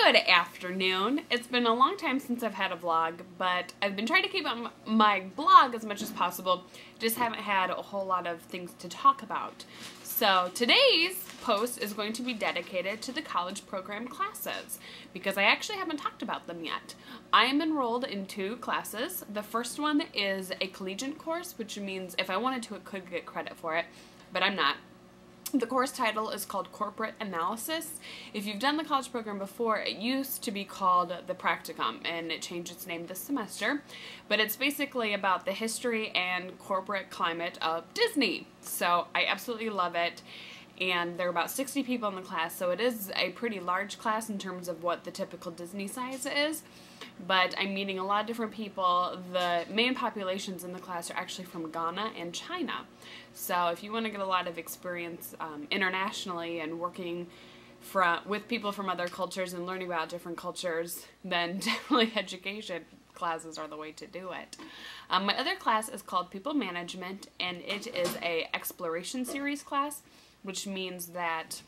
Good afternoon. It's been a long time since I've had a vlog, but I've been trying to keep up my blog as much as possible. Just haven't had a whole lot of things to talk about. So today's post is going to be dedicated to the college program classes because I actually haven't talked about them yet. I am enrolled in 2 classes. The first one is a collegiate course, which means if I wanted to, it could get credit for it, but I'm not. The course title is called Corporate Analysis. If you've done the college program before, it used to be called the Practicum, and it changed its name this semester. But it's basically about the history and corporate climate of Disney. So I absolutely love it. And there are about 60 people in the class, so it is a pretty large class in terms of what the typical Disney size is. But I'm meeting a lot of different people. The main populations in the class are actually from Ghana and China. So if you want to get a lot of experience internationally and working with people from other cultures and learning about different cultures, then definitely education classes are the way to do it. My other class is called People Management, and it is a Exploration Series class, which means that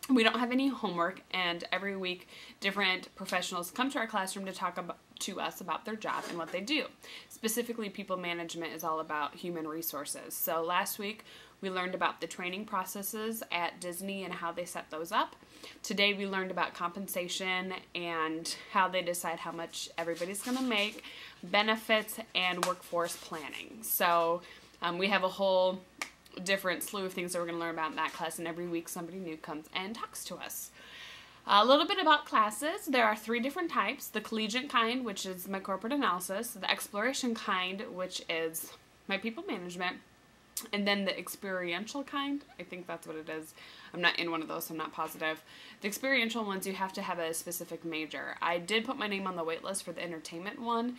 we don't have any homework, and every week different professionals come to our classroom to talk to us about their job and what they do. Specifically, people management is all about human resources. So last week we learned about the training processes at Disney and how they set those up. Today we learned about compensation and how they decide how much everybody's going to make, benefits, and workforce planning. So we have a whole different slew of things that we're going to learn about in that class, and every week somebody new comes and talks to us. A little bit about classes. There are 3 different types. The collegiate kind, which is my corporate analysis, the exploration kind, which is my people management, and then the experiential kind. I think that's what it is. I'm not in one of those, so I'm not positive. The experiential ones, you have to have a specific major. I did put my name on the wait list for the entertainment one,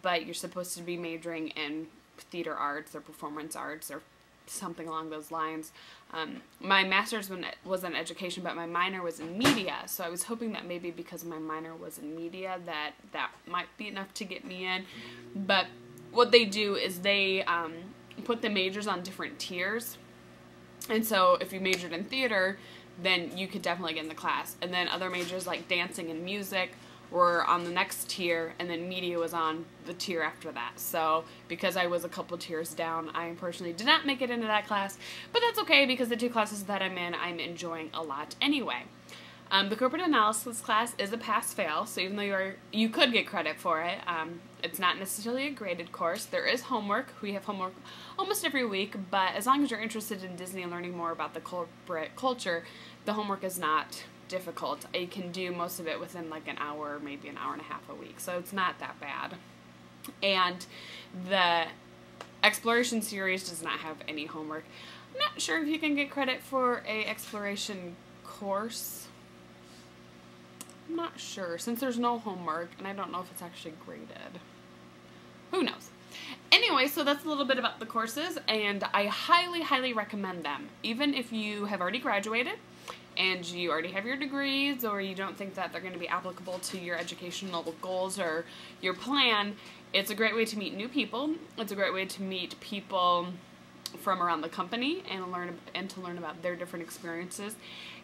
but you're supposed to be majoring in theater arts or performance arts or something along those lines. My master's was in education, but my minor was in media, so I was hoping that maybe because my minor was in media that might be enough to get me in. But what they do is they put the majors on different tiers, and so if you majored in theater, then you could definitely get in the class, and then other majors like dancing and music were on the next tier, and then media was on the tier after that. So because I was a couple tiers down, I unfortunately did not make it into that class, but that's okay because the 2 classes that I'm in, I'm enjoying a lot anyway. The corporate analysis class is a pass-fail, so even though you could get credit for it, it's not necessarily a graded course. There is homework. We have homework almost every week, but as long as you're interested in Disney and learning more about the corporate culture, the homework is not difficult. You can do most of it within like an hour, maybe an hour and a half a week, so it's not that bad. And the Exploration Series does not have any homework. I'm not sure if you can get credit for a exploration course. I'm not sure, since there's no homework, and I don't know if it's actually graded. Who knows? Anyway, so that's a little bit about the courses, and I highly, highly recommend them. Even if you have already graduated, and you already have your degrees, or you don't think that they're going to be applicable to your educational goals or your plan, it's a great way to meet new people. It's a great way to meet people from around the company and to learn about their different experiences.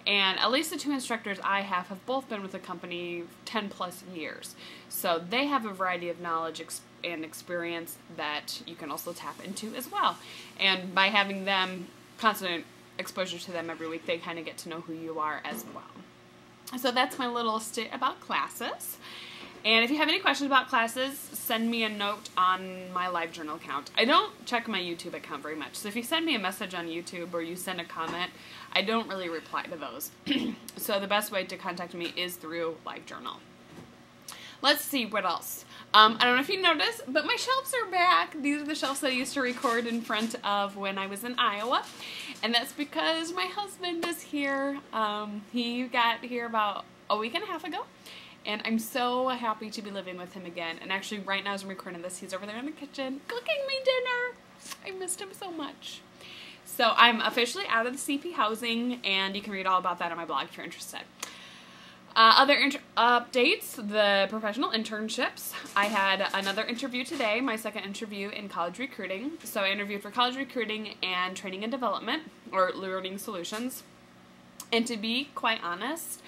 And at least the 2 instructors I have both been with the company 10 plus years. So they have a variety of knowledge and experience that you can also tap into as well. And by having them constant exposure to them every week, they kind of get to know who you are as well. So that's my little stint about classes. And if you have any questions about classes, send me a note on my LiveJournal account. I don't check my YouTube account very much, so if you send me a message on YouTube or you send a comment, I don't really reply to those. So the best way to contact me is through LiveJournal. Let's see what else. I don't know if you noticed, but my shelves are back. These are the shelves that I used to record in front of when I was in Iowa. And that's because my husband is here. He got here about a week and a half ago. And I'm so happy to be living with him again. And actually, right now as I'm recording this, he's over there in the kitchen cooking me dinner. I missed him so much. So I'm officially out of the CP housing, and you can read all about that on my blog if you're interested. Other updates, the professional internships. I had another interview today, my second interview in college recruiting. So I interviewed for college recruiting and training and development, or learning solutions. And to be quite honest,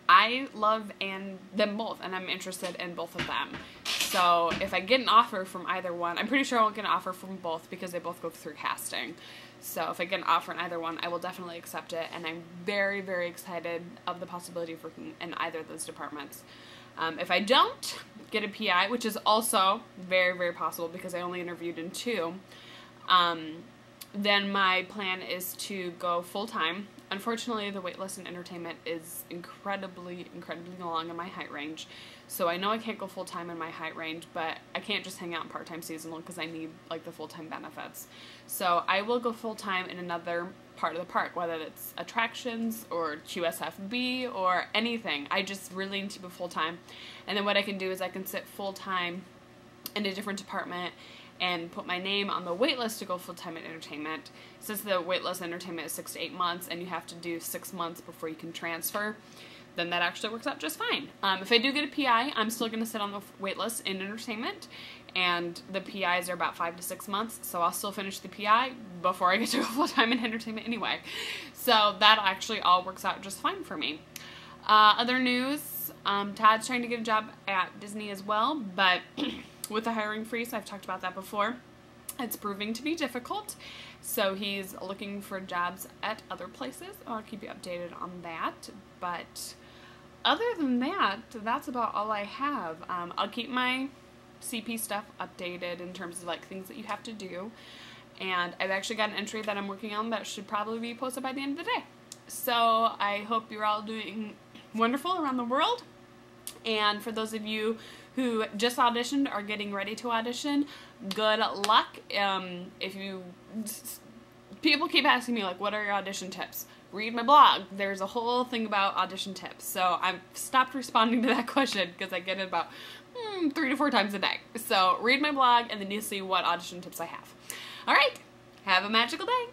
I love them both, and I'm interested in both of them. So if I get an offer from either one, I'm pretty sure I won't get an offer from both because they both go through casting. So if I get an offer in either one, I will definitely accept it, and I'm very, very excited of the possibility of working in either of those departments. If I don't get a PI, which is also very, very possible because I only interviewed in 2, then my plan is to go full-time. Unfortunately, the wait list in entertainment is incredibly, incredibly long in my height range. So I know I can't go full-time in my height range, but I can't just hang out in part-time seasonal because I need, like, the full-time benefits. So I will go full-time in another part of the park, whether it's attractions or QSFB or anything. I just really need to go full-time. And then what I can do is I can sit full-time in a different department and put my name on the wait list to go full-time in entertainment. Since the wait list in entertainment is 6 to 8 months and you have to do 6 months before you can transfer, then that actually works out just fine. If I do get a PI, I'm still going to sit on the wait list in entertainment, and the PIs are about 5 to 6 months, so I'll still finish the PI before I get to go full-time in entertainment anyway. So that actually all works out just fine for me. Other news, Todd's trying to get a job at Disney as well, but with the hiring freeze, I've talked about that before, it's proving to be difficult. So he's looking for jobs at other places. I'll keep you updated on that. But other than that, that's about all I have. I'll keep my CP stuff updated in terms of like things that you have to do. And I've actually got an entry that I'm working on that should probably be posted by the end of the day. So I hope you're all doing wonderful around the world. And for those of you who just auditioned or getting ready to audition, good luck. People keep asking me, like, what are your audition tips? Read my blog. There's a whole thing about audition tips. So I've stopped responding to that question because I get it about 3 to 4 times a day. So read my blog and then you'll see what audition tips I have. All right. Have a magical day.